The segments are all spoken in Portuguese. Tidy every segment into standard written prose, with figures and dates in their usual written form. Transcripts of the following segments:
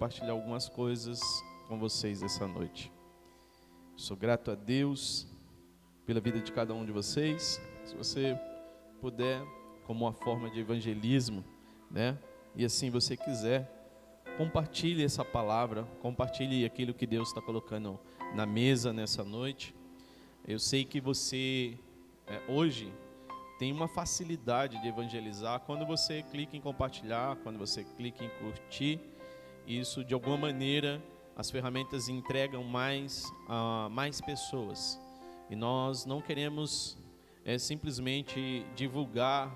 compartilhar algumas coisas com vocês essa noite. Sou grato a Deus pela vida de cada um de vocês. Se você puder, como uma forma de evangelismo, né? E assim você quiser, compartilhe essa palavra, compartilhe aquilo que Deus está colocando na mesa nessa noite. Eu sei que você hoje tem uma facilidade de evangelizar quando você clica em compartilhar, quando você clica em curtir. Isso, de alguma maneira, as ferramentas entregam mais a mais pessoas. E nós não queremos simplesmente divulgar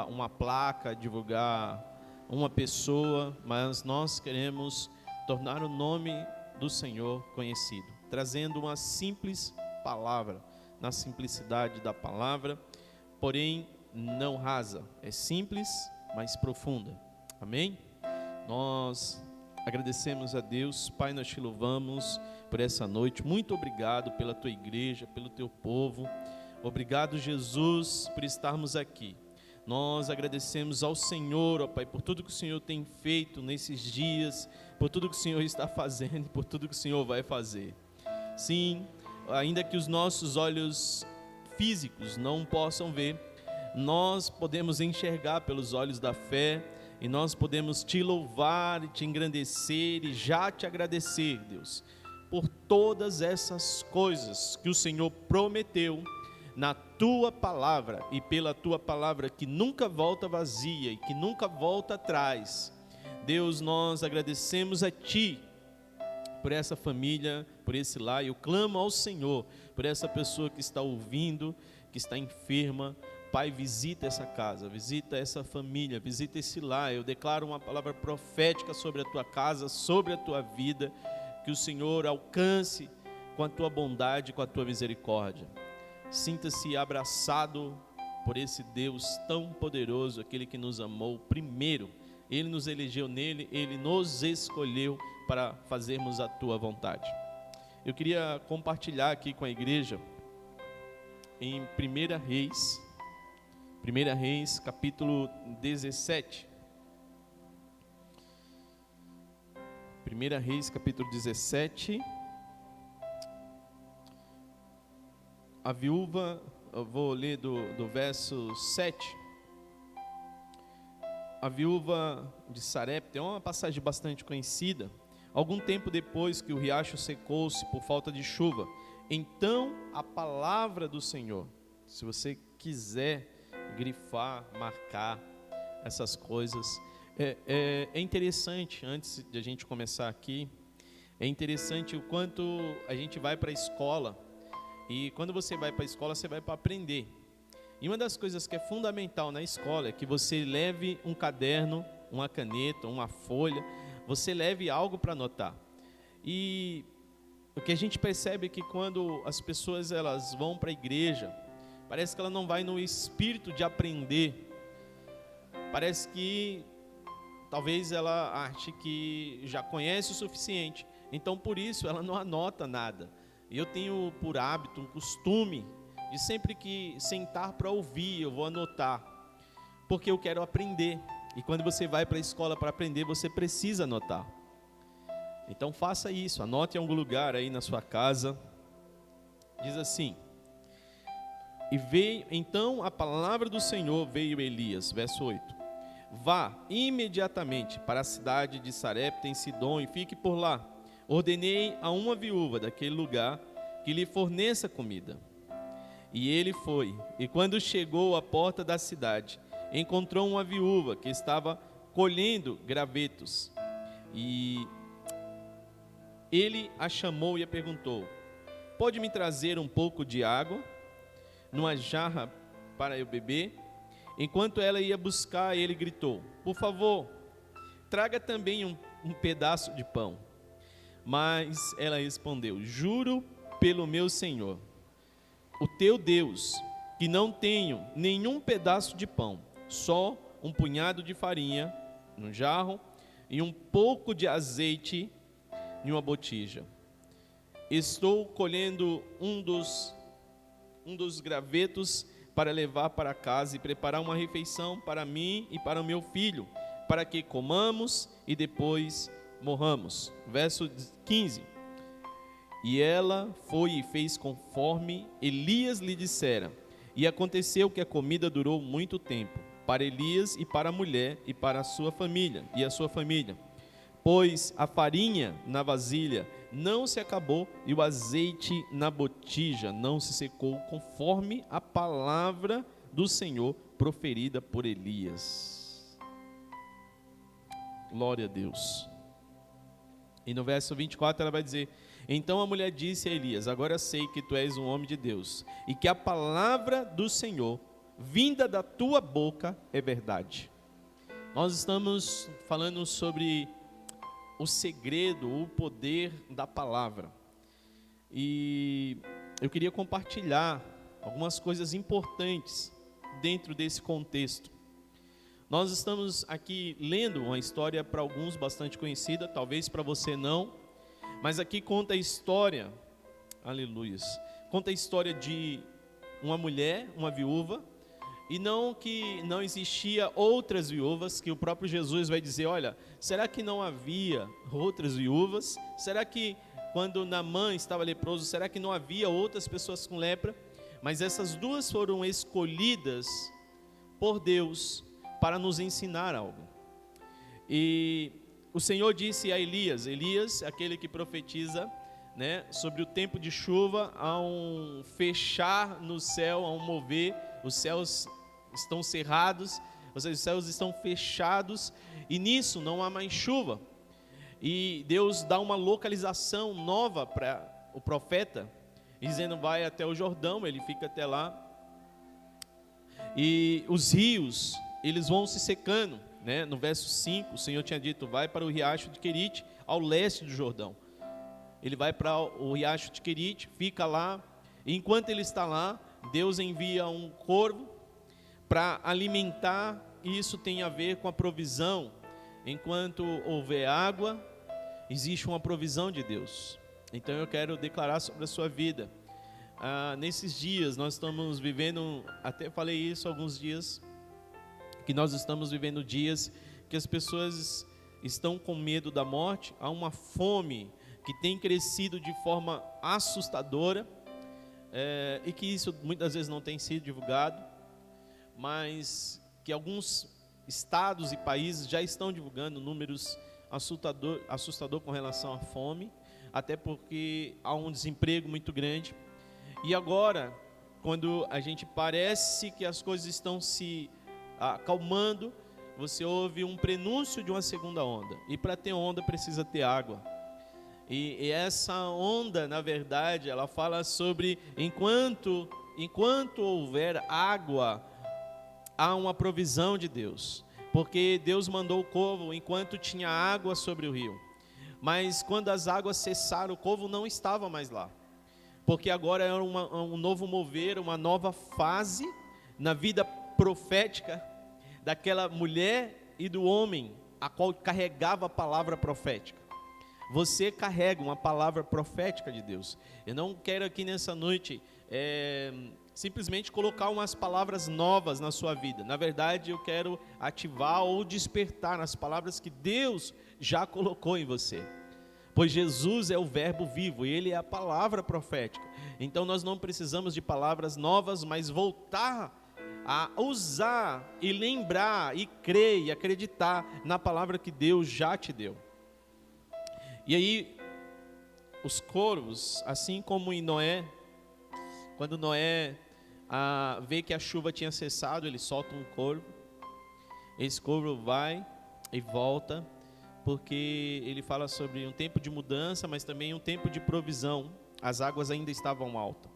uma placa, divulgar uma pessoa, mas nós queremos tornar o nome do Senhor conhecido, trazendo uma simples palavra, na simplicidade da palavra, porém não rasa, é simples, mas profunda. Amém? Nós agradecemos a Deus. Pai, nós te louvamos por essa noite. Muito obrigado pela tua igreja, pelo teu povo. Obrigado, Jesus, por estarmos aqui. Nós agradecemos ao Senhor, ó Pai, por tudo que o Senhor tem feito nesses dias, por tudo que o Senhor está fazendo, por tudo que o Senhor vai fazer. Sim, ainda que os nossos olhos físicos não possam ver, nós podemos enxergar pelos olhos da fé, e nós podemos te louvar e te engrandecer e já te agradecer, Deus, por todas essas coisas que o Senhor prometeu na tua palavra e pela tua palavra que nunca volta vazia e que nunca volta atrás. Deus, nós agradecemos a ti por essa família, por esse lar. Eu clamo ao Senhor por essa pessoa que está ouvindo, que está enferma. Pai, visita essa casa, visita essa família, visita esse lar. Eu declaro uma palavra profética sobre a tua casa, sobre a tua vida, que o Senhor alcance com a tua bondade, com a tua misericórdia. Sinta-se abraçado por esse Deus tão poderoso, aquele que nos amou primeiro. Ele nos elegeu nele, ele nos escolheu para fazermos a tua vontade. Eu queria compartilhar aqui com a igreja em 1 Reis, capítulo 17. 1 Reis, capítulo 17. A viúva, eu vou ler do verso 7. A viúva de Sarepta é uma passagem bastante conhecida. Algum tempo depois que o riacho secou-se por falta de chuva, então a palavra do Senhor, se você quiser grifar, marcar essas coisas, é interessante, antes de a gente começar aqui, é interessante o quanto a gente vai para a escola, e quando você vai para a escola, você vai para aprender. E uma das coisas que é fundamental na escola é que você leve um caderno, uma caneta, uma folha, você leve algo para anotar. E o que a gente percebe é que quando as pessoas elas vão para a igreja, parece que ela não vai no espírito de aprender. Parece que talvez ela ache que já conhece o suficiente, então por isso ela não anota nada. E eu tenho por hábito, um costume, de sempre que sentar para ouvir, eu vou anotar, porque eu quero aprender. E quando você vai para a escola para aprender, você precisa anotar. Então faça isso, anote em algum lugar aí na sua casa. Diz assim: e veio, então a palavra do Senhor veio a Elias, verso 8. Vá imediatamente para a cidade de Sarepta em Sidom e fique por lá. Ordenei a uma viúva daquele lugar que lhe forneça comida. E ele foi, e quando chegou à porta da cidade, encontrou uma viúva que estava colhendo gravetos. E ele a chamou e a perguntou: pode me trazer um pouco de água numa jarra para eu beber? Enquanto ela ia buscar, ele gritou: por favor, traga também um pedaço de pão. Mas ela respondeu: juro pelo meu Senhor, o teu Deus, que não tenho nenhum pedaço de pão, só um punhado de farinha num jarro e um pouco de azeite em uma botija. Estou colhendo um dos gravetos para levar para casa e preparar uma refeição para mim e para o meu filho, para que comamos e depois morramos. Verso 15. E ela foi e fez conforme Elias lhe dissera. E aconteceu que a comida durou muito tempo, para Elias e para a mulher e para a sua família, pois a farinha na vasilha não se acabou e o azeite na botija não se secou, conforme a palavra do Senhor proferida por Elias. Glória a Deus. E no verso 24 ela vai dizer: então a mulher disse a Elias: agora sei que tu és um homem de Deus, e que a palavra do Senhor, vinda da tua boca, é verdade. Nós estamos falando sobre o segredo, o poder da palavra. E eu queria compartilhar algumas coisas importantes dentro desse contexto. Nós estamos aqui lendo uma história para alguns bastante conhecida, talvez para você não, mas aqui conta a história, aleluias, conta a história de uma mulher, uma viúva, e não que não existia outras viúvas, que o próprio Jesus vai dizer: olha, será que não havia outras viúvas? Será que quando Naamã estava leproso, será que não havia outras pessoas com lepra? Mas essas duas foram escolhidas por Deus para nos ensinar algo. E o Senhor disse a Elias, aquele que profetiza, né, sobre o tempo de chuva, há um fechar no céu, há um mover, os céus estão cerrados, ou seja, os céus estão fechados, e nisso não há mais chuva. E Deus dá uma localização nova para o profeta, dizendo: vai até o Jordão. Ele fica até lá, e os rios, eles vão se secando, né? No verso 5, o Senhor tinha dito: vai para o riacho de Querite, ao leste do Jordão. Ele vai para o riacho de Querite, fica lá, e enquanto ele está lá, Deus envia um corvo para alimentar, e isso tem a ver com a provisão. Enquanto houver água, existe uma provisão de Deus. Então eu quero declarar sobre a sua vida. Nesses dias nós estamos vivendo, até falei isso alguns dias, que nós estamos vivendo dias que as pessoas estão com medo da morte. Há uma fome que tem crescido de forma assustadora, e que isso muitas vezes não tem sido divulgado, mas que alguns estados e países já estão divulgando números assustador com relação à fome, até porque há um desemprego muito grande. E agora, quando a gente parece que as coisas estão se acalmando, você ouve um prenúncio de uma segunda onda. E para ter onda precisa ter água. E essa onda, na verdade, ela fala sobre enquanto houver água, há uma provisão de Deus. Porque Deus mandou o corvo enquanto tinha água sobre o rio. Mas quando as águas cessaram, o corvo não estava mais lá. Porque agora era um novo mover, uma nova fase na vida profética daquela mulher e do homem, a qual carregava a palavra profética. Você carrega uma palavra profética de Deus. Eu não quero aqui nessa noite simplesmente colocar umas palavras novas na sua vida. Na verdade, eu quero ativar ou despertar as palavras que Deus já colocou em você. Pois Jesus é o verbo vivo, e Ele é a palavra profética. Então nós não precisamos de palavras novas, mas voltar a usar e lembrar e crer e acreditar na palavra que Deus já te deu. E aí, os corvos, assim como em Noé, quando Noé vê que a chuva tinha cessado, ele solta um corvo. Esse corvo vai e volta, porque ele fala sobre um tempo de mudança, mas também um tempo de provisão. As águas ainda estavam altas.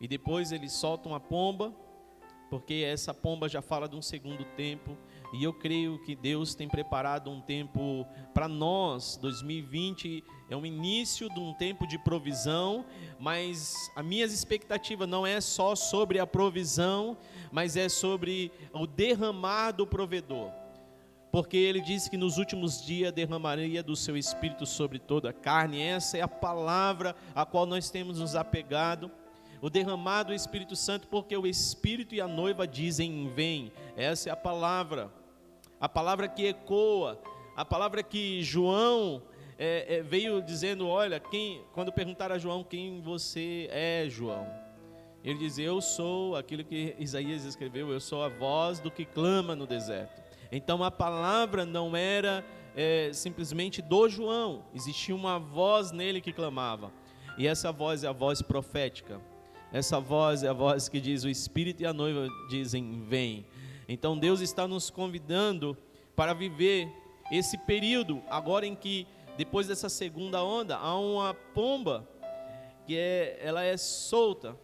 E depois ele solta uma pomba, porque essa pomba já fala de um segundo tempo. E eu creio que Deus tem preparado um tempo para nós. 2020 é o início de um tempo de provisão, mas a minha expectativa não é só sobre a provisão, mas é sobre o derramar do provedor. Porque ele disse que nos últimos dias derramaria do seu espírito sobre toda a carne. Essa é a palavra a qual nós temos nos apegado. O derramar do Espírito Santo, porque o Espírito e a noiva dizem: vem. Essa é a palavra que ecoa a palavra que João veio dizendo, olha, quando perguntaram a João quem você é, João, ele diz, eu sou aquilo que Isaías escreveu, eu sou a voz do que clama no deserto. Então a palavra não era simplesmente do João, existia uma voz nele que clamava, e essa voz é a voz profética, essa voz é a voz que diz, o Espírito e a noiva dizem, vem. Então Deus está nos convidando para viver esse período, agora em que, depois dessa segunda onda, há uma pomba, que ela é solta,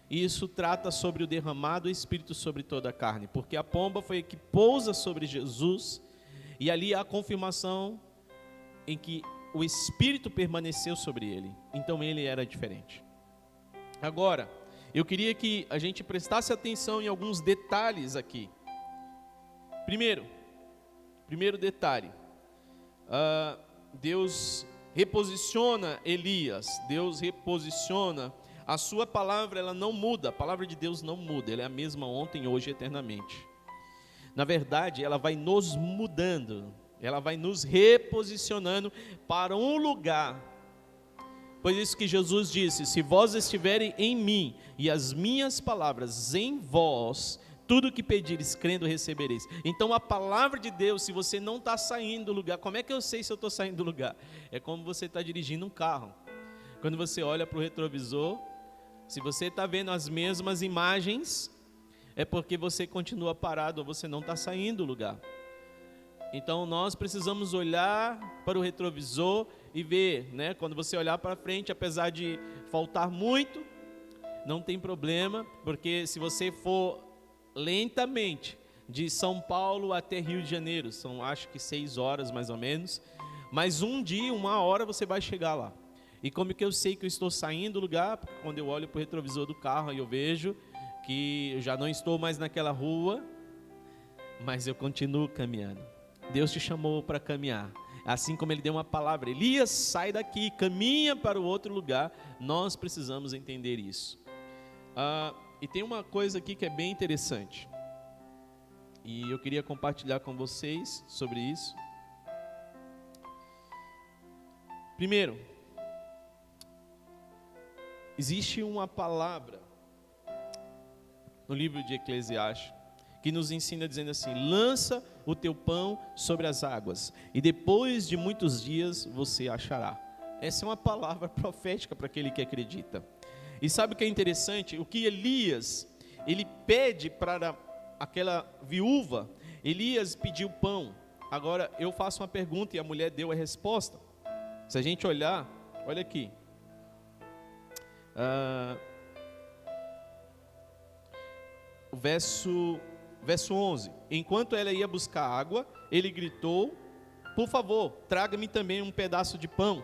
e isso trata sobre o derramado Espírito sobre toda a carne, porque a pomba foi a que pousa sobre Jesus, e ali há a confirmação em que o Espírito permaneceu sobre ele, então ele era diferente. Agora, eu queria que a gente prestasse atenção em alguns detalhes aqui. Primeiro detalhe, Deus reposiciona Elias, Deus reposiciona, a sua palavra ela não muda, a palavra de Deus não muda, ela é a mesma ontem, hoje e eternamente. Na verdade, ela vai nos mudando, ela vai nos reposicionando para um lugar. Por isso que Jesus disse, se vós estiverem em mim e as minhas palavras em vós, tudo que pedires, crendo, recebereis. Então a palavra de Deus, se você não está saindo do lugar, como é que eu sei se eu estou saindo do lugar? É como você está dirigindo um carro. Quando você olha para o retrovisor, se você está vendo as mesmas imagens, é porque você continua parado, ou você não está saindo do lugar. Então nós precisamos olhar para o retrovisor e ver, né? Quando você olhar para frente, apesar de faltar muito, não tem problema, porque se você for lentamente de São Paulo até Rio de Janeiro, são acho que 6 horas mais ou menos, mas um dia, 1 hora você vai chegar lá. E como que eu sei que eu estou saindo do lugar? Porque quando eu olho para o retrovisor do carro e eu vejo que eu já não estou mais naquela rua, mas eu continuo caminhando. Deus te chamou para caminhar, assim como Ele deu uma palavra, Elias, sai daqui, caminha para o outro lugar. Nós precisamos entender isso. E tem uma coisa aqui que é bem interessante, e eu queria compartilhar com vocês sobre isso. Primeiro, existe uma palavra no livro de Eclesiastes que nos ensina dizendo assim, lança o teu pão sobre as águas, e depois de muitos dias você achará. Essa é uma palavra profética para aquele que acredita. E sabe o que é interessante? O que Elias, ele pede para aquela viúva, Elias pediu pão. Agora eu faço uma pergunta e a mulher deu a resposta. Se a gente olhar, olha aqui. O verso 11, enquanto ela ia buscar água, ele gritou, por favor, traga-me também um pedaço de pão.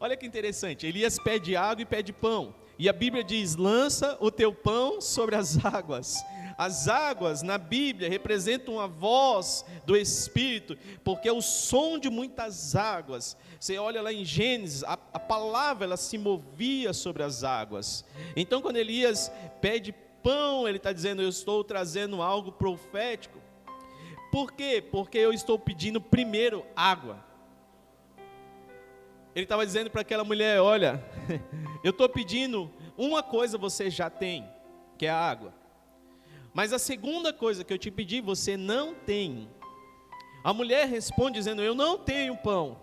Olha que interessante, Elias pede água e pede pão, e a Bíblia diz, lança o teu pão sobre as águas. As águas na Bíblia representam a voz do Espírito, porque é o som de muitas águas. Você olha lá em Gênesis, a palavra ela se movia sobre as águas. Então quando Elias pede pão, ele está dizendo, eu estou trazendo algo profético. Por quê? Porque eu estou pedindo primeiro água. Ele estava dizendo para aquela mulher, olha, eu estou pedindo uma coisa você já tem, que é a água. Mas a segunda coisa que eu te pedi, você não tem. A mulher responde dizendo, eu não tenho pão.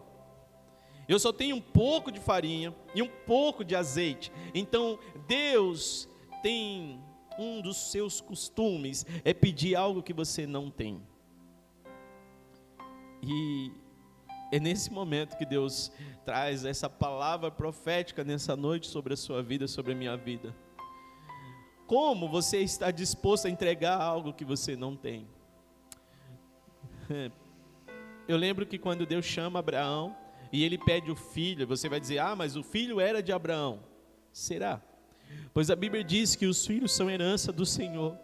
Eu só tenho um pouco de farinha e um pouco de azeite. Então Deus tem um dos seus costumes, é pedir algo que você não tem. E é nesse momento que Deus traz essa palavra profética nessa noite sobre a sua vida, sobre a minha vida. Como você está disposto a entregar algo que você não tem? Eu lembro que quando Deus chama Abraão e ele pede o filho, você vai dizer, mas o filho era de Abraão. Será? Pois a Bíblia diz que os filhos são herança do Senhor.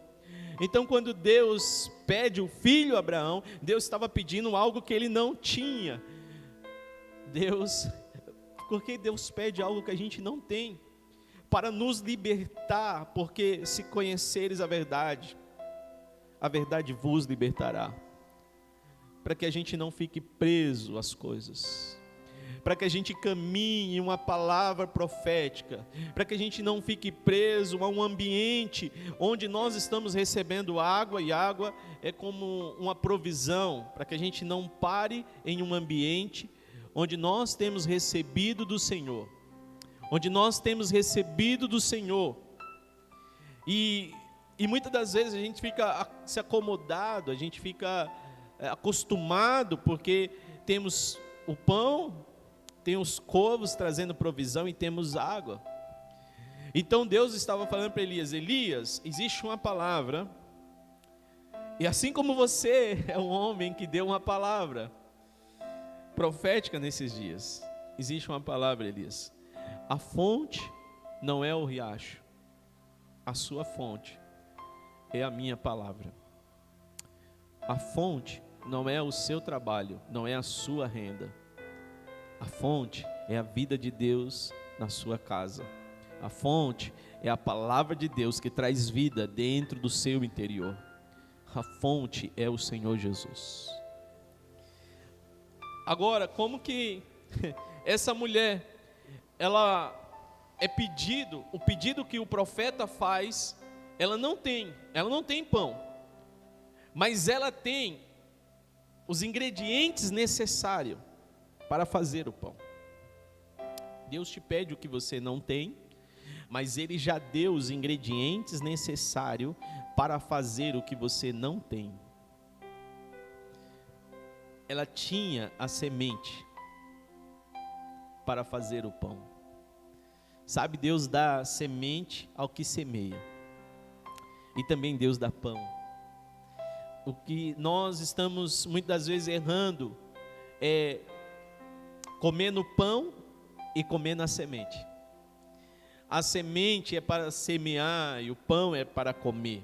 Então quando Deus pede o filho a Abraão, Deus estava pedindo algo que ele não tinha. Porque Deus pede algo que a gente não tem, para nos libertar, porque se conheceres a verdade vos libertará. para que a gente não fique preso às coisas, para que a gente caminhe uma palavra profética, para que a gente não fique preso a um ambiente onde nós estamos recebendo água, e água é como uma provisão, para que a gente não pare em um ambiente onde nós temos recebido do Senhor, e muitas das vezes a gente fica se acomodado, a gente fica acostumado, porque temos o pão, tem os covos trazendo provisão e temos água. Então Deus estava falando para Elias: Elias, existe uma palavra, e assim como você é um homem que deu uma palavra profética nesses dias, existe uma palavra, Elias. A fonte não é o riacho, a sua fonte é a minha palavra. A fonte não é o seu trabalho, não é a sua renda. A fonte é a vida de Deus na sua casa. A fonte é a palavra de Deus que traz vida dentro do seu interior. A fonte é o Senhor Jesus. Agora, como que essa mulher, ela é pedido, o pedido que o profeta faz, ela não tem pão, mas ela tem os ingredientes necessários para fazer o pão. Deus te pede o que você não tem, mas Ele já deu os ingredientes necessários para fazer o que você não tem. Ela tinha a semente para fazer o pão. Sabe, Deus dá semente ao que semeia, e também Deus dá pão. O que nós estamos muitas vezes errando é comendo pão e comendo a semente. A semente é para semear e o pão é para comer.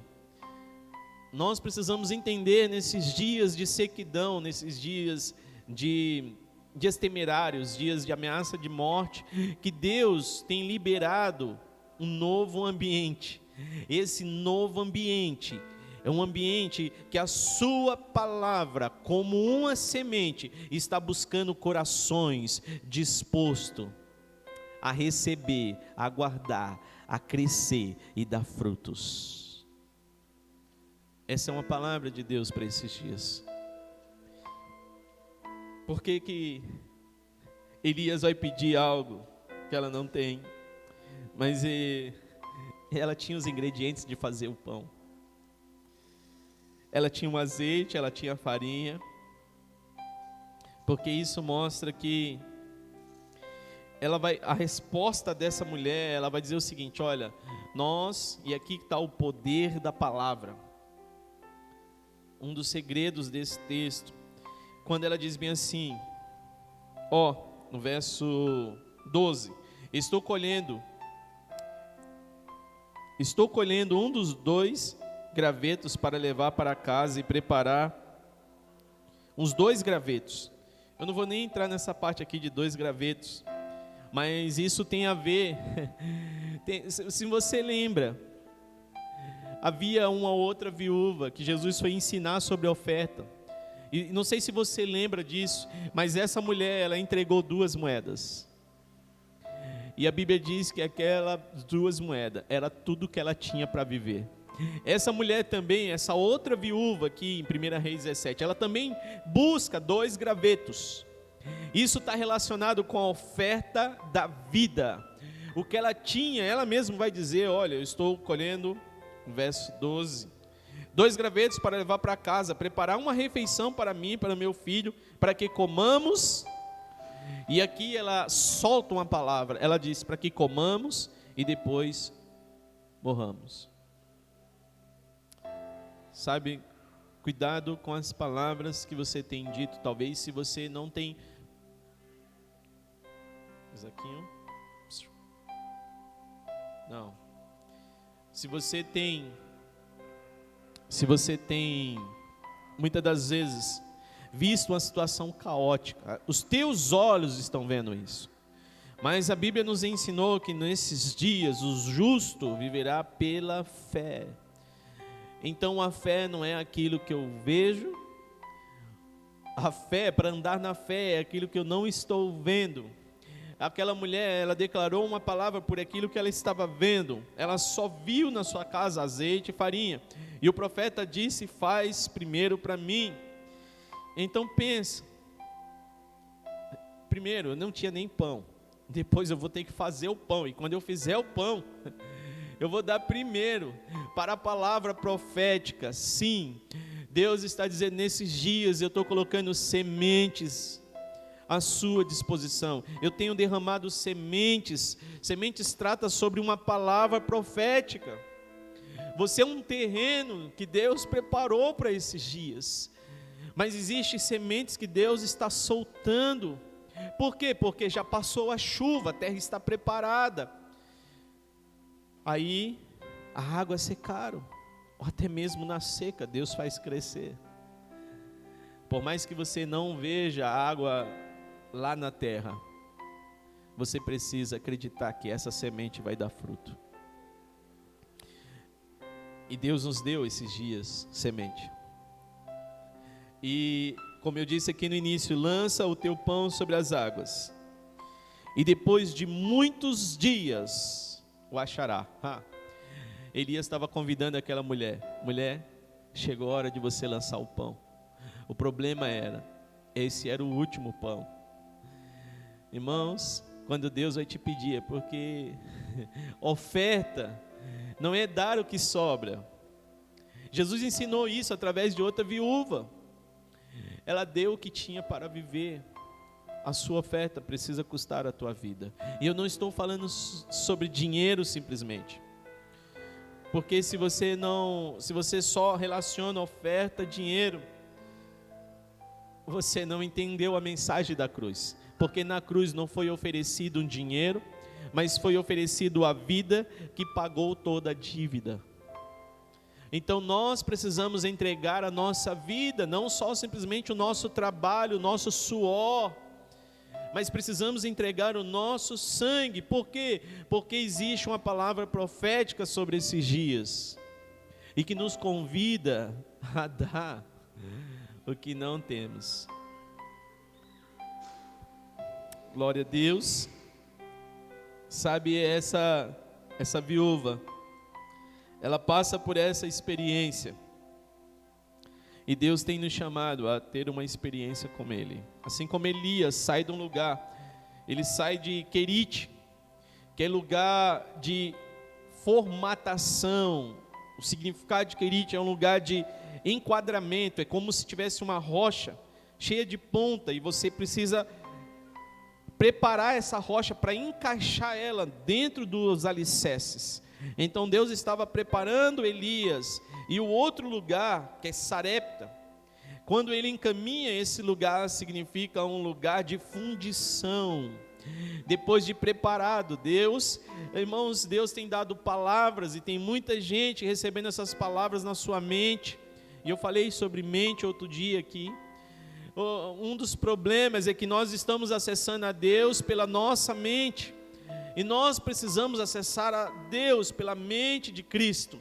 Nós precisamos entender nesses dias de sequidão, nesses dias de dias temerários, dias de ameaça de morte, que Deus tem liberado um novo ambiente. Esse novo ambiente é um ambiente que a sua palavra, como uma semente, está buscando corações dispostos a receber, a guardar, a crescer e dar frutos. Essa é uma palavra de Deus para esses dias. Por que Elias vai pedir algo que ela não tem? Mas ela tinha os ingredientes de fazer o pão. Ela tinha o azeite, ela tinha a farinha. Porque isso mostra que a resposta dessa mulher, ela vai dizer o seguinte: olha, e aqui está o poder da palavra. Um dos segredos desse texto, quando ela diz bem assim, no verso 12, estou colhendo um dos 2 gravetos para levar para casa e preparar uns 2 gravetos. Eu não vou nem entrar nessa parte aqui de 2 gravetos, mas isso tem a ver, se você lembra, havia uma outra viúva que Jesus foi ensinar sobre a oferta, e não sei se você lembra disso, mas essa mulher, ela entregou 2 moedas, e a Bíblia diz que aquelas 2 moedas, era tudo que ela tinha para viver. Essa mulher também, essa outra viúva aqui em 1 Reis 17, ela também busca 2 gravetos. Isso está relacionado com a oferta da vida. O que ela tinha, ela mesma vai dizer, olha, eu estou colhendo, verso 12, 2 gravetos para levar para casa, preparar uma refeição para mim e para meu filho, para que comamos. E aqui ela solta uma palavra, ela diz, para que comamos e depois morramos. Sabe, cuidado com as palavras que você tem dito. Talvez se você não tem, se você tem muitas das vezes visto uma situação caótica, os teus olhos estão vendo isso, mas a Bíblia nos ensinou que nesses dias o justo viverá pela fé. Então a fé não é aquilo que eu vejo, A fé, para andar na fé, é aquilo que eu não estou vendo. Aquela mulher, ela declarou uma palavra por aquilo que ela estava vendo. Ela só viu na sua casa azeite e farinha. E o profeta disse: faz primeiro para mim. Então pensa. Primeiro, eu não tinha nem pão. Depois eu vou ter que fazer o pão. E quando eu fizer o pão, eu vou dar primeiro para a palavra profética. Sim, Deus está dizendo: nesses dias eu estou colocando sementes à sua disposição. Eu tenho derramado sementes. Sementes trata sobre uma palavra profética. Você é um terreno que Deus preparou para esses dias. Mas existem sementes que Deus está soltando. Por quê? Porque já passou a chuva, a terra está preparada. Aí a água secaram, ou até mesmo na seca Deus faz crescer. Por mais que você não veja a água lá na terra, você precisa acreditar que essa semente vai dar fruto. E Deus nos deu esses dias semente. E como eu disse aqui no início, lança o teu pão sobre as águas, e depois de muitos dias o achará. Elias estava convidando aquela mulher: mulher, chegou a hora de você lançar o pão. O problema era, esse era o último pão. Irmãos, quando Deus vai te pedir, é porque oferta não é dar o que sobra. Jesus ensinou isso através de outra viúva. Ela deu o que tinha para viver. A sua oferta precisa custar a tua vida. E eu não estou falando sobre dinheiro simplesmente. Porque se você só relaciona oferta, dinheiro, você não entendeu a mensagem da cruz. Porque na cruz não foi oferecido um dinheiro, mas foi oferecido a vida que pagou toda a dívida. Então nós precisamos entregar a nossa vida, não só simplesmente o nosso trabalho, o nosso suor, mas precisamos entregar o nosso sangue. Por quê? Porque existe uma palavra profética sobre esses dias, e que nos convida a dar o que não temos. Glória a Deus. Sabe, essa viúva, ela passa por essa experiência, e Deus tem nos chamado a ter uma experiência com Ele. Assim como Elias sai de um lugar, ele sai de Querite, que é lugar de formatação. O significado de Querite é um lugar de enquadramento, é como se tivesse uma rocha cheia de ponta, e você precisa preparar essa rocha para encaixar ela dentro dos alicerces. Então Deus estava preparando Elias, e o outro lugar, que é Sarepta, quando ele encaminha, esse lugar significa um lugar de fundição. Depois de preparado, Deus, irmãos, Deus tem dado palavras, e tem muita gente recebendo essas palavras na sua mente. E eu falei sobre mente outro dia aqui. Um dos problemas é que nós estamos acessando a Deus pela nossa mente, e nós precisamos acessar a Deus pela mente de Cristo,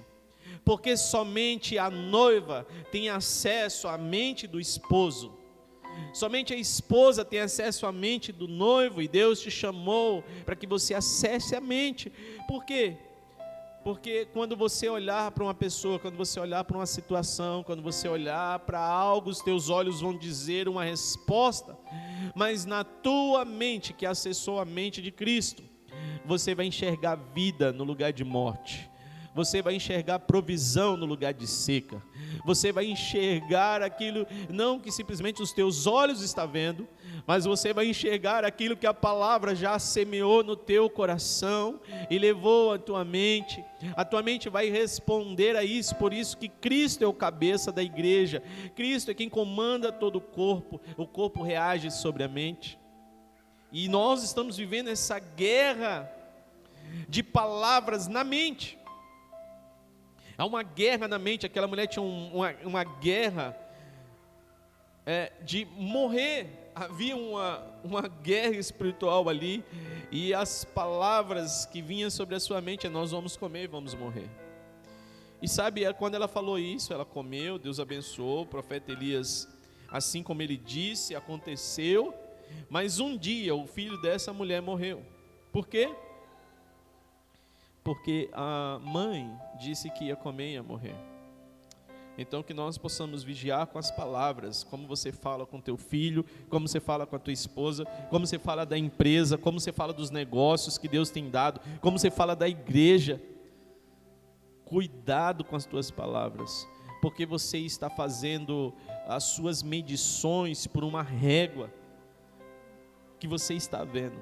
porque somente a noiva tem acesso à mente do esposo, somente a esposa tem acesso à mente do noivo, e Deus te chamou para que você acesse a mente. Por quê? Porque quando você olhar para uma pessoa, quando você olhar para uma situação, quando você olhar para algo, os teus olhos vão dizer uma resposta, mas na tua mente, que acessou a mente de Cristo, você vai enxergar vida no lugar de morte, você vai enxergar provisão no lugar de seca, você vai enxergar aquilo, não que simplesmente os teus olhos estão vendo, mas você vai enxergar aquilo que a palavra já semeou no teu coração e levou à tua mente. A tua mente vai responder a isso. Por isso que Cristo é o cabeça da igreja, Cristo é quem comanda todo o corpo reage sobre a mente. E nós estamos vivendo essa guerra de palavras na mente. Há uma guerra na mente. Aquela mulher tinha uma guerra de morrer. Havia uma guerra espiritual ali, e as palavras que vinham sobre a sua mente é: nós vamos comer e vamos morrer. E sabe, quando ela falou isso, ela comeu, Deus abençoou, o profeta Elias assim como ele disse, aconteceu, mas um dia o filho dessa mulher morreu. Por quê? Porque a mãe disse que ia comer e ia morrer. Então que nós possamos vigiar com as palavras, como você fala com teu filho, como você fala com a tua esposa, como você fala da empresa, como você fala dos negócios que Deus tem dado, como você fala da igreja. Cuidado com as tuas palavras, porque você está fazendo as suas medições por uma régua que você está vendo.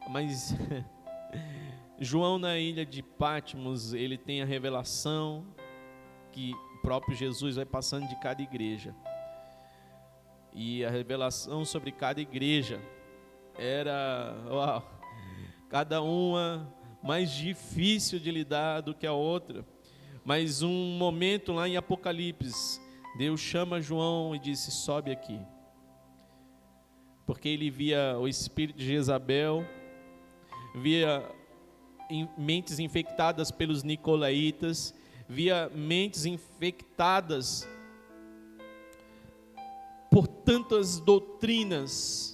Mas João, na ilha de Patmos, ele tem a revelação que o próprio Jesus vai passando de cada igreja. E a revelação sobre cada igreja era, cada uma mais difícil de lidar do que a outra. Mas um momento lá em Apocalipse, Deus chama João e disse: sobe aqui. Porque ele via o espírito de Jezabel, via mentes infectadas pelos nicolaítas, via mentes infectadas por tantas doutrinas.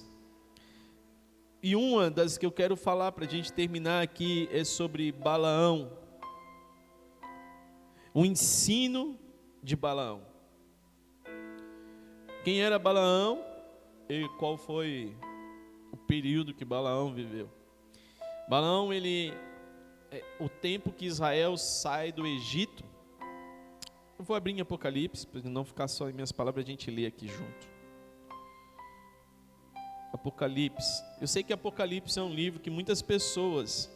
E uma das que eu quero falar para a gente terminar aqui é sobre Balaão. O ensino de Balaão. Quem era Balaão e qual foi o período que Balaão viveu? Balaão, o tempo que Israel sai do Egito. Eu vou abrir em Apocalipse, para não ficar só em minhas palavras, a gente lê aqui junto. Apocalipse. Eu sei que Apocalipse é um livro que muitas pessoas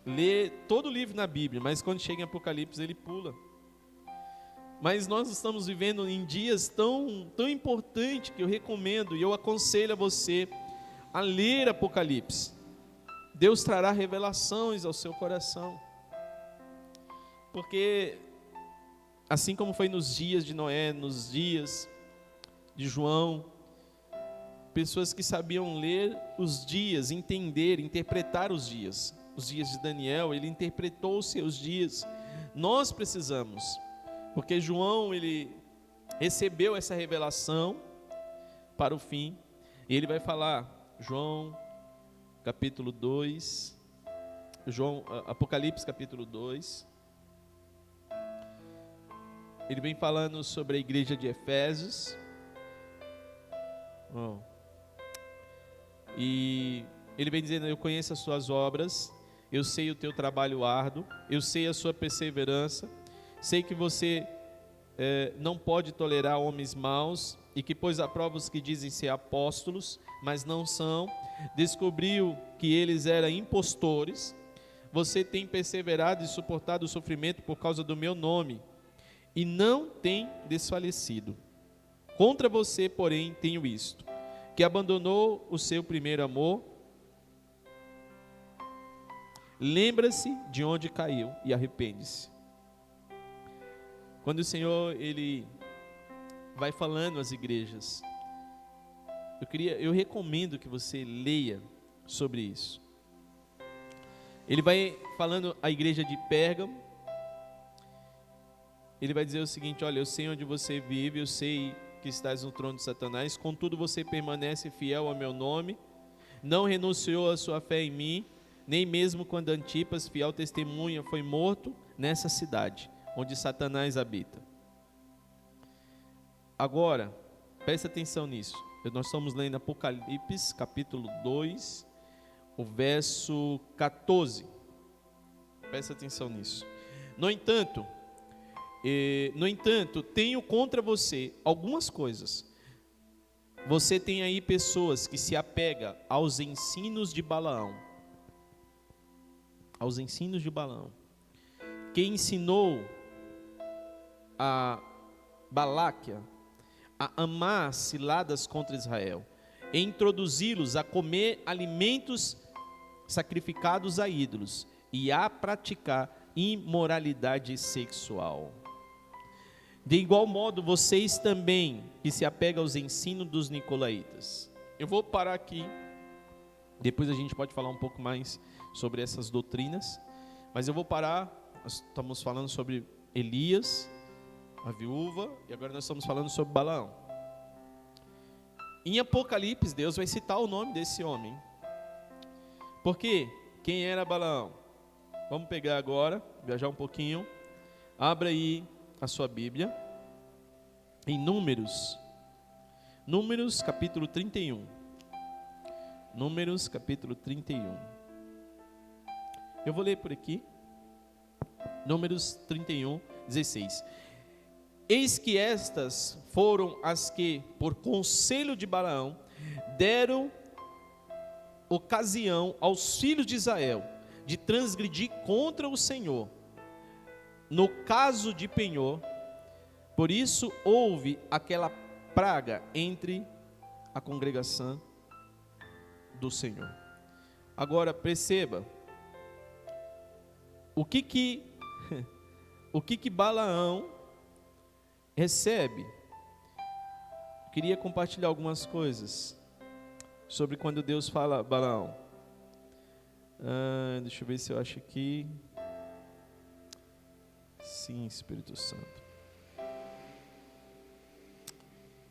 lê todo o livro na Bíblia, mas quando chega em Apocalipse ele pula. Mas nós estamos vivendo em dias tão importantes que eu recomendo e eu aconselho a você a ler Apocalipse. Deus trará revelações ao seu coração. Porque assim como foi nos dias de Noé, nos dias de João, pessoas que sabiam ler os dias, entender, interpretar os dias de Daniel, ele interpretou os seus dias. Nós precisamos, porque João, ele recebeu essa revelação para o fim, e ele vai falar, João capítulo 2, Apocalipse capítulo 2, ele vem falando sobre a igreja de Efésios, e ele vem dizendo: eu conheço as suas obras, eu sei o teu trabalho árduo, eu sei a sua perseverança, sei que você não pode tolerar homens maus, e que pôs à prova os que dizem ser apóstolos, mas não são, descobriu que eles eram impostores, você tem perseverado e suportado o sofrimento por causa do meu nome, e não tem desfalecido. Contra você, porém, tenho isto, que abandonou o seu primeiro amor. Lembra-se de onde caiu e arrepende-se. Quando o Senhor, ele vai falando às igrejas, eu recomendo que você leia sobre isso. Ele vai falando à igreja de Pérgamo, ele vai dizer o seguinte: olha, eu sei onde você vive, eu sei que estás no trono de Satanás, contudo você permanece fiel ao meu nome, não renunciou à sua fé em mim, nem mesmo quando Antipas, fiel testemunha, foi morto nessa cidade, onde Satanás habita. Agora, presta atenção nisso, nós estamos lendo Apocalipse, capítulo 2, o verso 14, presta atenção nisso. No entanto, tenho contra você algumas coisas. Você tem aí pessoas que se apegam aos ensinos de Balaão. Aos ensinos de Balaão. Que ensinou a Baláquia a amar ciladas contra Israel, e introduzi-los a comer alimentos sacrificados a ídolos e a praticar imoralidade sexual. De igual modo, vocês também, que se apegam aos ensinos dos nicolaítas. Eu vou parar aqui, depois a gente pode falar um pouco mais sobre essas doutrinas, mas eu vou parar. Nós estamos falando sobre Elias, a viúva, e agora nós estamos falando sobre Balaão. Em Apocalipse, Deus vai citar o nome desse homem. Por quê? Quem era Balaão? Vamos pegar agora, viajar um pouquinho. Abra aí a sua Bíblia, em Números capítulo 31. Números capítulo 31. Eu vou ler por aqui. Números 31, 16. Eis que estas foram as que, por conselho de Balaão, deram ocasião aos filhos de Israel de transgredir contra o Senhor, no caso de penhor. Por isso houve aquela praga entre a congregação do Senhor. Agora perceba, o que que Balaão recebe. Eu queria compartilhar algumas coisas sobre quando Deus fala a Balaão. Deixa eu ver se eu acho aqui. Sim, Espírito Santo.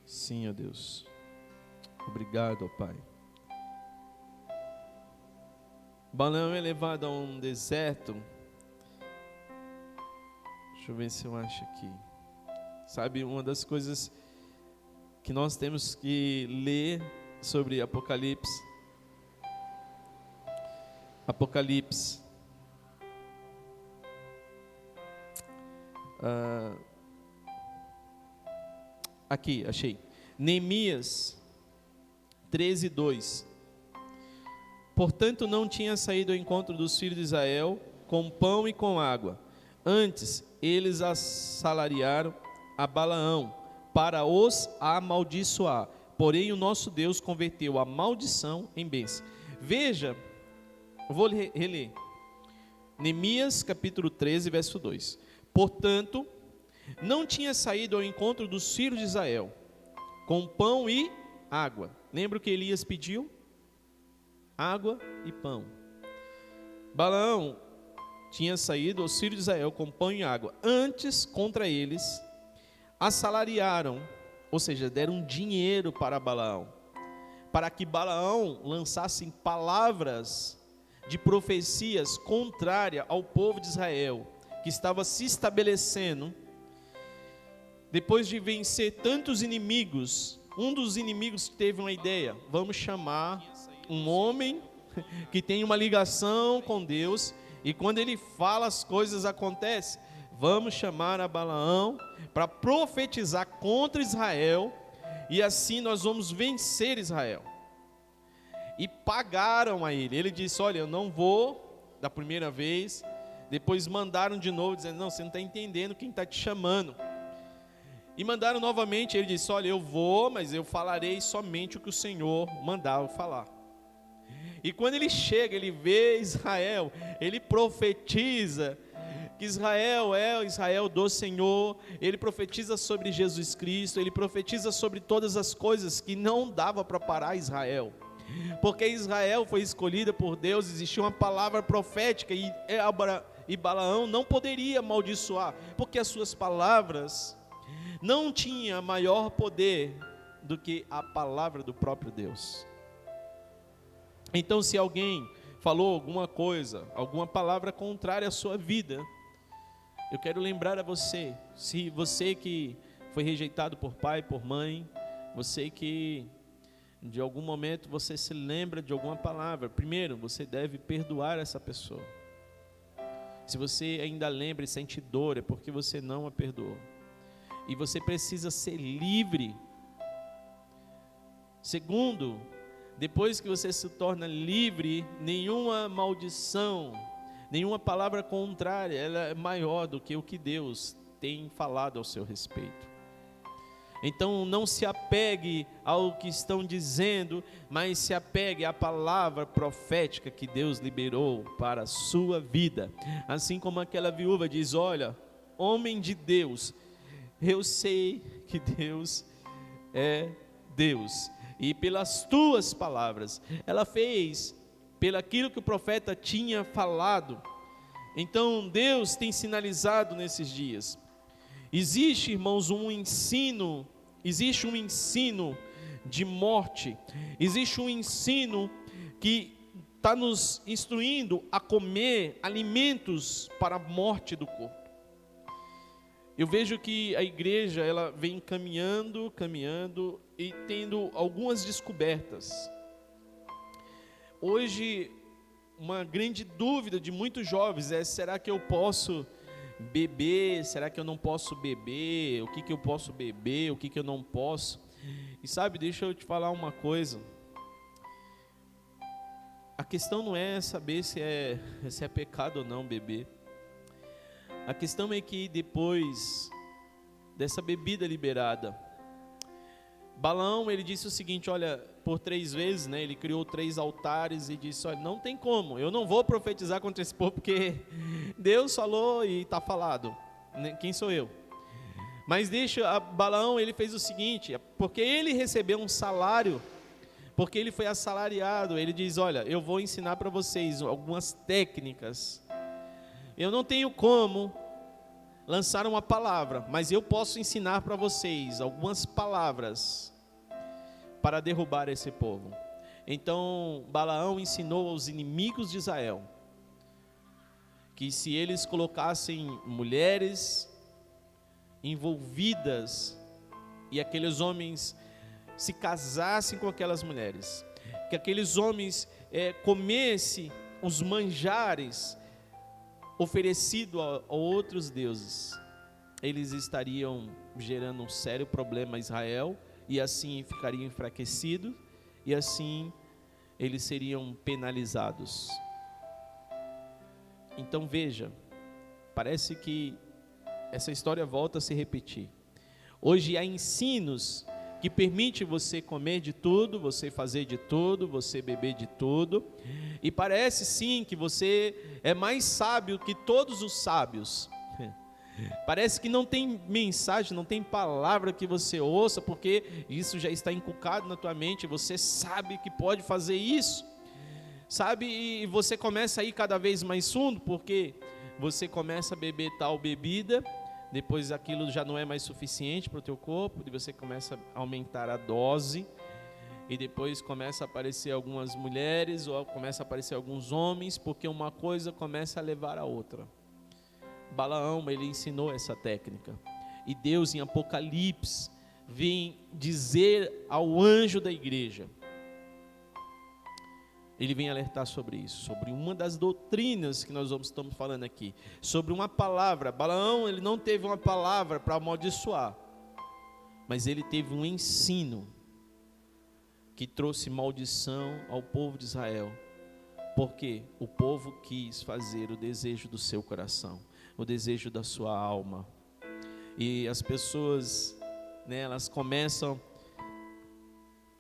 Sim, ó Deus. Obrigado, ó Pai. Balaão é levado a um deserto. Deixa eu ver se eu acho aqui. Sabe, uma das coisas que nós temos que ler sobre Apocalipse. Aqui, achei. Neemias 13, 2. Portanto, não tinha saído ao encontro dos filhos de Israel com pão e com água. Antes, eles assalariaram a Balaão para os amaldiçoar. Porém, o nosso Deus converteu a maldição em bênção. Veja, eu vou reler. Neemias capítulo 13, verso 2. Portanto, não tinha saído ao encontro dos filhos de Israel com pão e água. Lembra o que Elias pediu? Água e pão. Balaão tinha saído aos filhos de Israel com pão e água. Antes, contra eles, assalariaram, ou seja, deram dinheiro para Balaão, para que Balaão lançasse palavras de profecias contrárias ao povo de Israel, que estava se estabelecendo. Depois de vencer tantos inimigos, um dos inimigos teve uma ideia: vamos chamar um homem que tem uma ligação com Deus, e quando ele fala as coisas acontecem. Vamos chamar a Balaão para profetizar contra Israel, e assim nós vamos vencer Israel. E pagaram a ele. Ele disse: olha, eu não vou da primeira vez. Depois mandaram de novo, dizendo: não, você não está entendendo quem está te chamando. E mandaram novamente. Ele disse: olha, eu vou, mas eu falarei somente o que o Senhor mandar eu falar. E quando ele chega, ele vê Israel, ele profetiza que Israel é o Israel do Senhor. Ele profetiza sobre Jesus Cristo, ele profetiza sobre todas as coisas que não dava para parar Israel, porque Israel foi escolhida por Deus, existia uma palavra profética, e Balaão não poderia amaldiçoar, porque as suas palavras não tinham maior poder do que a palavra do próprio Deus. Então, se alguém falou alguma coisa, alguma palavra contrária à sua vida, eu quero lembrar a você, se você que foi rejeitado por pai, por mãe, você que de algum momento você se lembra de alguma palavra, primeiro você deve perdoar essa pessoa. Se você ainda lembra e sente dor, é porque você não a perdoou. E você precisa ser livre. Segundo, depois que você se torna livre, nenhuma maldição, nenhuma palavra contrária, ela é maior do que o que Deus tem falado ao seu respeito. Então não se apegue ao que estão dizendo, mas se apegue à palavra profética que Deus liberou para a sua vida. Assim como aquela viúva diz: olha, homem de Deus, eu sei que Deus é Deus, e pelas tuas palavras, ela fez pelo aquilo que o profeta tinha falado. Então Deus tem sinalizado nesses dias. Existe, irmãos, existe um ensino de morte, existe um ensino que está nos instruindo a comer alimentos para a morte do corpo. Eu vejo que a igreja, ela vem caminhando e tendo algumas descobertas. Hoje, uma grande dúvida de muitos jovens é: será que eu posso beber? Será que eu não posso beber? O que eu posso beber? O que eu não posso? E sabe, deixa eu te falar uma coisa. A questão não é saber se é pecado ou não beber. A questão é que depois dessa bebida liberada, Balaão, ele disse o seguinte: olha, por 3 vezes, né, ele criou 3 altares e disse: olha, não tem como, eu não vou profetizar contra esse povo, porque Deus falou e está falado, quem sou eu? Mas Balaão, ele fez o seguinte, porque ele recebeu um salário, porque ele foi assalariado, ele diz: olha, eu vou ensinar para vocês algumas técnicas. Eu não tenho como lançar uma palavra, mas eu posso ensinar para vocês algumas palavras para derrubar esse povo. Então Balaão ensinou aos inimigos de Israel que se eles colocassem mulheres envolvidas e aqueles homens se casassem com aquelas mulheres, que aqueles homens comessem os manjares oferecido a outros deuses, eles estariam gerando um sério problema a Israel, e assim ficariam enfraquecidos, e assim eles seriam penalizados. Então veja, parece que essa história volta a se repetir. Hoje há ensinos que permite você comer de tudo, você fazer de tudo, você beber de tudo, e parece sim que você é mais sábio que todos os sábios. Parece que não tem mensagem, não tem palavra que você ouça, porque isso já está inculcado na tua mente, você sabe que pode fazer isso, sabe, e você começa a ir cada vez mais fundo, porque você começa a beber tal bebida, depois aquilo já não é mais suficiente para o teu corpo, e você começa a aumentar a dose, e depois começa a aparecer algumas mulheres, ou começa a aparecer alguns homens, porque uma coisa começa a levar a outra. Balaão, ele ensinou essa técnica, e Deus em Apocalipse vem dizer ao anjo da igreja, ele vem alertar sobre isso, sobre uma das doutrinas que nós estamos falando aqui, sobre uma palavra. Balaão, ele não teve uma palavra para amaldiçoar, mas ele teve um ensino que trouxe maldição ao povo de Israel, porque o povo quis fazer o desejo do seu coração, o desejo da sua alma, e as pessoas, né, elas começam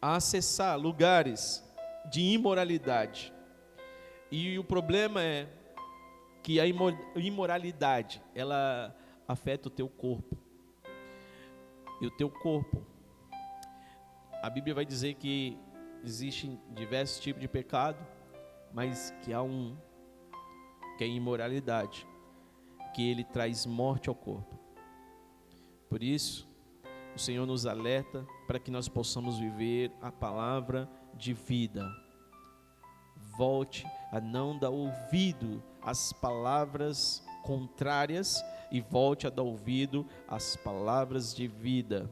a acessar lugares de imoralidade, e o problema é que a imoralidade, ela afeta o teu corpo, e o teu corpo, a Bíblia vai dizer que existem diversos tipos de pecado, mas que há um, que é a imoralidade, que ele traz morte ao corpo. Por isso, o Senhor nos alerta para que nós possamos viver a palavra de vida. Volte a não dar ouvido às palavras contrárias e volte a dar ouvido às palavras de vida.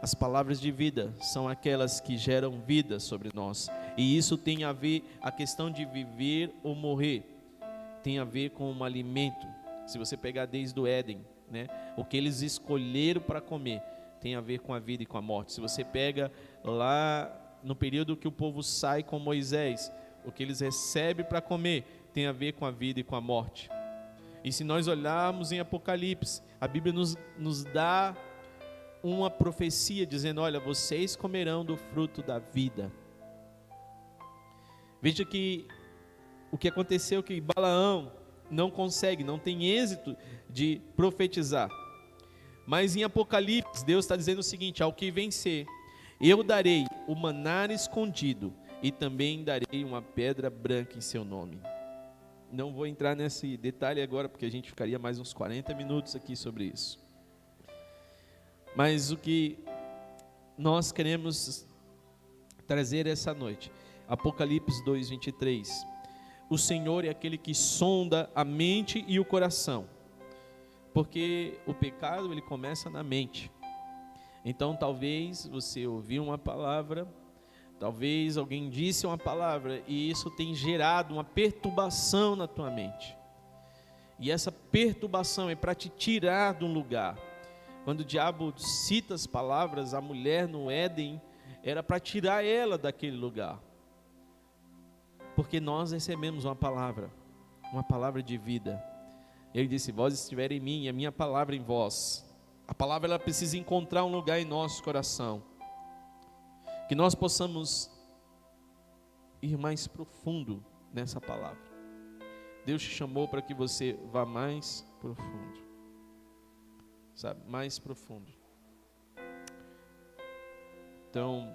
As palavras de vida são aquelas que geram vida sobre nós, e isso tem a ver, a questão de viver ou morrer, tem a ver com um alimento. Se você pegar desde o Éden, né, o que eles escolheram para comer, tem a ver com a vida e com a morte. Se você pega lá no período que o povo sai com Moisés, o que eles recebem para comer tem a ver com a vida e com a morte. E se nós olharmos em Apocalipse, a Bíblia nos dá uma profecia dizendo: olha, vocês comerão do fruto da vida. Veja que o que aconteceu, que Balaão não consegue, não tem êxito de profetizar. Mas em Apocalipse, Deus está dizendo o seguinte: ao que vencer, eu darei o maná escondido, e também darei uma pedra branca em seu nome. Não vou entrar nesse detalhe agora, porque a gente ficaria mais uns 40 minutos aqui sobre isso. Mas o que nós queremos trazer essa noite, Apocalipse 2:23, o Senhor é aquele que sonda a mente e o coração, porque o pecado ele começa na mente. Então talvez você ouviu uma palavra, talvez alguém disse uma palavra e isso tem gerado uma perturbação na tua mente, e essa perturbação é para te tirar de um lugar. Quando o diabo cita as palavras, a mulher no Éden, era para tirar ela daquele lugar, porque nós recebemos uma palavra de vida. Ele disse: vós estiverem em mim e a minha palavra em vós. A palavra ela precisa encontrar um lugar em nosso coração, que nós possamos ir mais profundo nessa palavra. Deus te chamou para que você vá mais profundo, sabe, mais profundo. Então,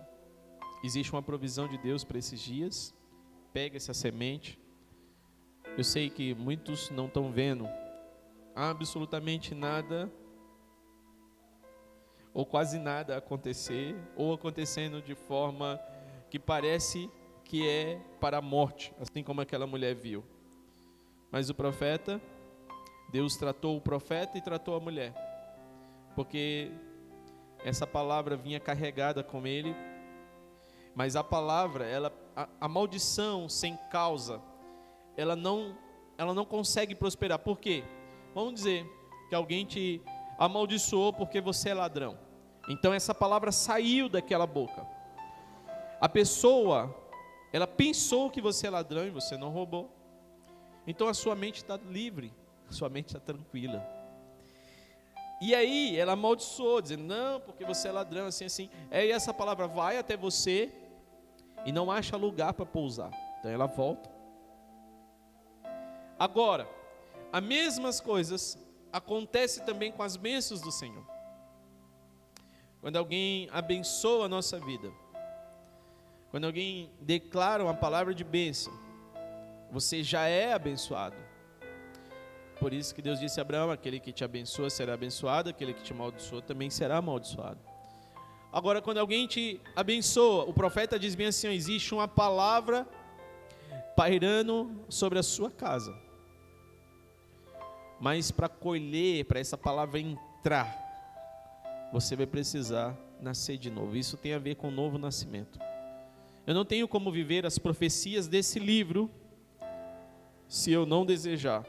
existe uma provisão de Deus para esses dias. Pega essa semente. Eu sei que muitos não estão vendo absolutamente nada, ou quase nada acontecer, ou acontecendo de forma que parece que é para a morte, assim como aquela mulher viu. Mas o profeta, Deus tratou o profeta e tratou a mulher, porque essa palavra vinha carregada com ele. Mas a palavra, a maldição sem causa, ela não consegue prosperar. Por quê? Vamos dizer que alguém te amaldiçoou porque você é ladrão. Então essa palavra saiu daquela boca. A pessoa, ela pensou que você é ladrão e você não roubou. Então a sua mente está livre, a sua mente está tranquila. E aí ela amaldiçoou, dizendo: não, porque você é ladrão, assim. Aí essa palavra vai até você e não acha lugar para pousar. Então ela volta. Agora, as mesmas coisas acontecem também com as bênçãos do Senhor. Quando alguém abençoa a nossa vida, quando alguém declara uma palavra de bênção, você já é abençoado. Por isso que Deus disse a Abraão: aquele que te abençoa será abençoado, aquele que te amaldiçoa também será amaldiçoado. Agora, quando alguém te abençoa, o profeta diz bem assim: existe uma palavra pairando sobre a sua casa. Mas para colher, para essa palavra entrar, você vai precisar nascer de novo. Isso tem a ver com o novo nascimento. Eu não tenho como viver as profecias desse livro se eu não desejar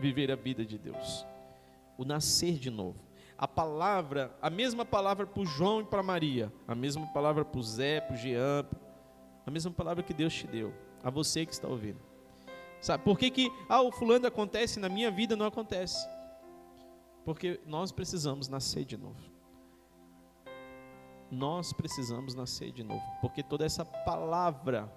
viver a vida de Deus, o nascer de novo. A palavra, a mesma palavra para o João e para Maria, a mesma palavra para o Zé, para o Jean, a mesma palavra que Deus te deu, a você que está ouvindo. Sabe por que o fulano acontece, na minha vida não acontece? Porque nós precisamos nascer de novo. Nós precisamos nascer de novo, porque toda essa palavra,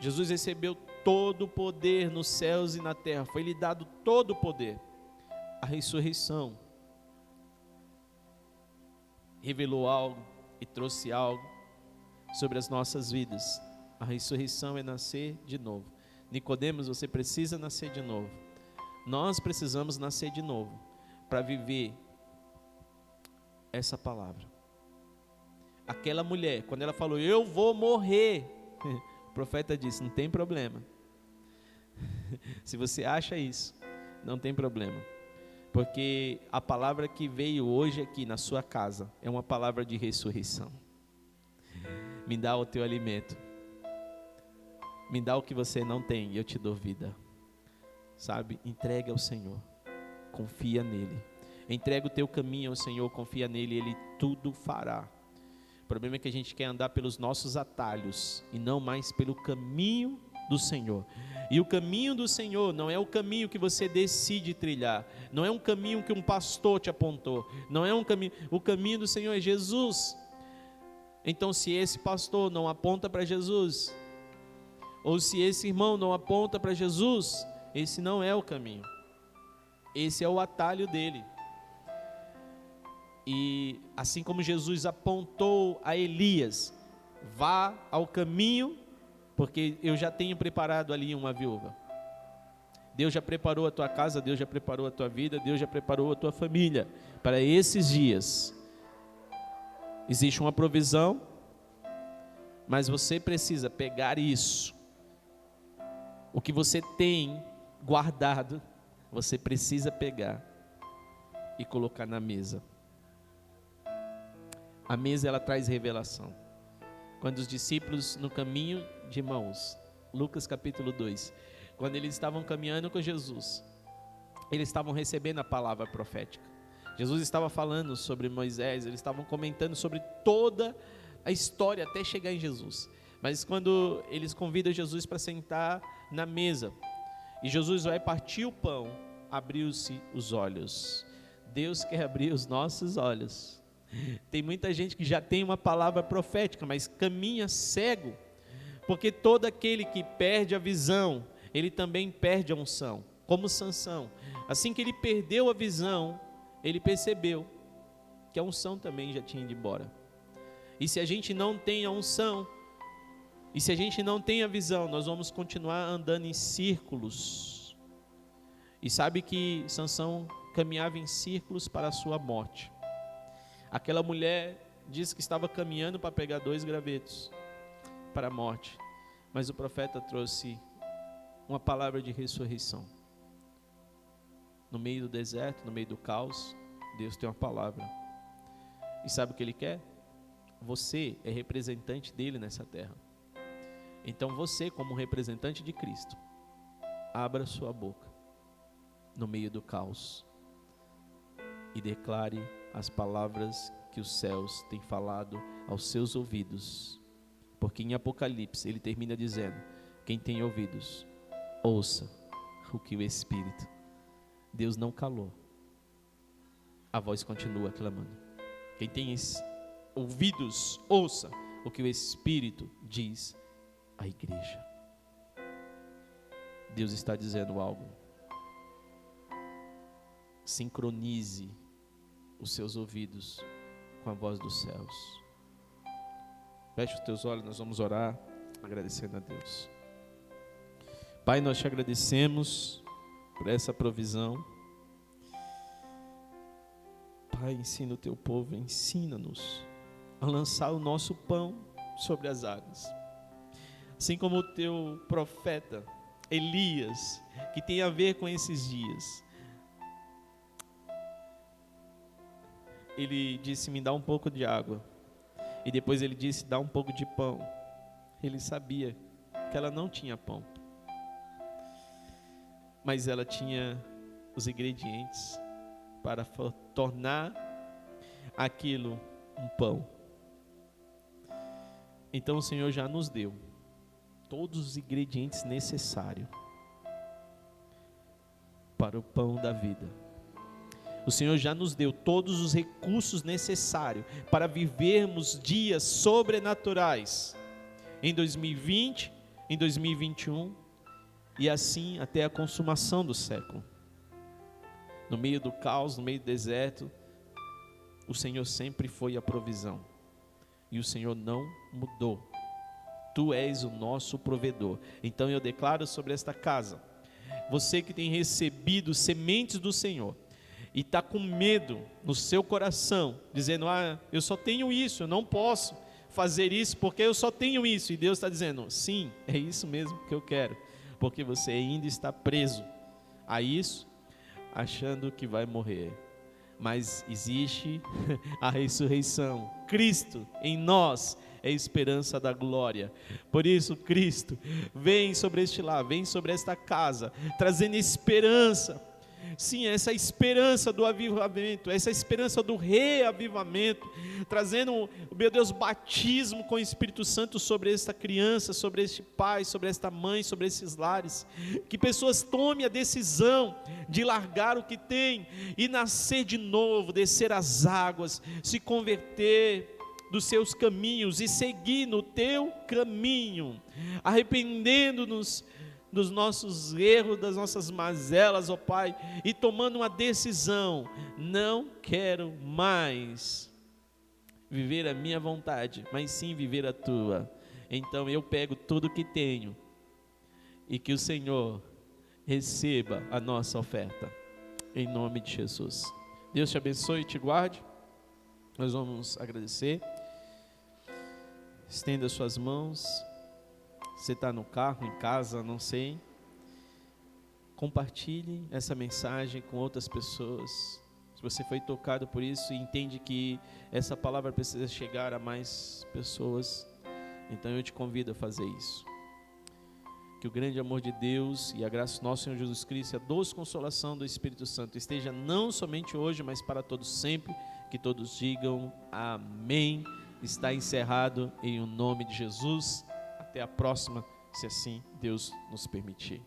Jesus recebeu todo o poder nos céus e na terra, foi lhe dado todo o poder. A ressurreição revelou algo e trouxe algo sobre as nossas vidas. A ressurreição é nascer de novo. Nicodemos, você precisa nascer de novo. Nós precisamos nascer de novo para viver essa palavra. Aquela mulher, quando ela falou: eu vou morrer, o profeta disse: não tem problema. Se você acha isso, não tem problema, porque a palavra que veio hoje aqui na sua casa é uma palavra de ressurreição. Me dá o teu alimento, me dá o que você não tem e eu te dou vida. Sabe, entrega ao Senhor, confia nele. Entrega o teu caminho ao Senhor, confia nele, ele tudo fará. O problema é que a gente quer andar pelos nossos atalhos e não mais pelo caminho do Senhor. E o caminho do Senhor não é o caminho que você decide trilhar, não é um caminho que um pastor te apontou, não é um caminho. O caminho do Senhor é Jesus. Então, se esse pastor não aponta para Jesus, ou se esse irmão não aponta para Jesus, esse não é o caminho, esse é o atalho dele. E assim como Jesus apontou a Elias: vá ao caminho, porque eu já tenho preparado ali uma viúva. Deus já preparou a tua casa, Deus já preparou a tua vida, Deus já preparou a tua família para esses dias. Existe uma provisão, mas você precisa pegar isso. O que você tem guardado, você precisa pegar e colocar na mesa. A mesa, ela traz revelação. Quando os discípulos no caminho de Emaús, Lucas capítulo 2, quando eles estavam caminhando com Jesus, eles estavam recebendo a palavra profética. Jesus estava falando sobre Moisés, eles estavam comentando sobre toda a história até chegar em Jesus. Mas quando eles convidam Jesus para sentar na mesa, e Jesus vai partir o pão, abriu-se os olhos. Deus quer abrir os nossos olhos. Tem muita gente que já tem uma palavra profética, mas caminha cego, porque todo aquele que perde a visão, ele também perde a unção, como Sansão. Assim que ele perdeu a visão, ele percebeu que a unção também já tinha ido embora. E se a gente não tem a unção, e se a gente não tem a visão, nós vamos continuar andando em círculos. E sabe que Sansão caminhava em círculos para a sua morte. Aquela mulher disse que estava caminhando para pegar 2 gravetos para a morte, mas o profeta trouxe uma palavra de ressurreição. No meio do deserto, no meio do caos, Deus tem uma palavra. E sabe o que Ele quer? Você é representante dele nessa terra. Então você, como representante de Cristo, abra sua boca no meio do caos e declare as palavras que os céus têm falado aos seus ouvidos. Porque em Apocalipse ele termina dizendo: quem tem ouvidos, ouça o que o Espírito. Deus não calou, a voz continua clamando. Quem tem ouvidos, ouça o que o Espírito diz à igreja. Deus está dizendo algo. Sincronize os seus ouvidos com a voz dos céus. Feche os teus olhos, nós vamos orar, agradecendo a Deus. Pai, nós te agradecemos por essa provisão. Pai, ensina o teu povo, ensina-nos a lançar o nosso pão sobre as águas. Assim como o teu profeta Elias, que tem a ver com esses dias. Ele disse: me dá um pouco de água. E depois ele disse: dá um pouco de pão. Ele sabia que ela não tinha pão, mas ela tinha os ingredientes para tornar aquilo um pão. Então o Senhor já nos deu todos os ingredientes necessários para o pão da vida. O Senhor já nos deu todos os recursos necessários para vivermos dias sobrenaturais em 2020, em 2021 e assim até a consumação do século. No meio do caos, no meio do deserto, o Senhor sempre foi a provisão e o Senhor não mudou. Tu és o nosso provedor. Então eu declaro sobre esta casa, você que tem recebido sementes do Senhor e está com medo no seu coração, dizendo: eu só tenho isso, eu não posso fazer isso porque eu só tenho isso. E Deus está dizendo: sim, é isso mesmo que eu quero, porque você ainda está preso a isso, achando que vai morrer. Mas existe a ressurreição. Cristo em nós é a esperança da glória. Por isso Cristo vem sobre este lar, vem sobre esta casa, trazendo esperança. Sim, essa esperança do avivamento, essa esperança do reavivamento, trazendo, meu Deus, batismo com o Espírito Santo sobre esta criança, sobre este pai, sobre esta mãe, sobre esses lares. Que pessoas tomem a decisão de largar o que tem e nascer de novo, descer as águas, se converter dos seus caminhos e seguir no teu caminho, arrependendo-nos dos nossos erros, das nossas mazelas, ó Pai, e tomando uma decisão: não quero mais viver a minha vontade, mas sim viver a tua. Então eu pego tudo que tenho, e que o Senhor receba a nossa oferta, em nome de Jesus. Deus te abençoe e te guarde. Nós vamos agradecer. Estenda suas mãos. Você está no carro, em casa, não sei. Compartilhe essa mensagem com outras pessoas. Se você foi tocado por isso e entende que essa palavra precisa chegar a mais pessoas, então eu te convido a fazer isso. Que o grande amor de Deus e a graça do nosso Senhor Jesus Cristo e a doce consolação do Espírito Santo esteja não somente hoje, mas para todos sempre. Que todos digam amém. Está encerrado em o nome de Jesus. Até a próxima, se assim Deus nos permitir.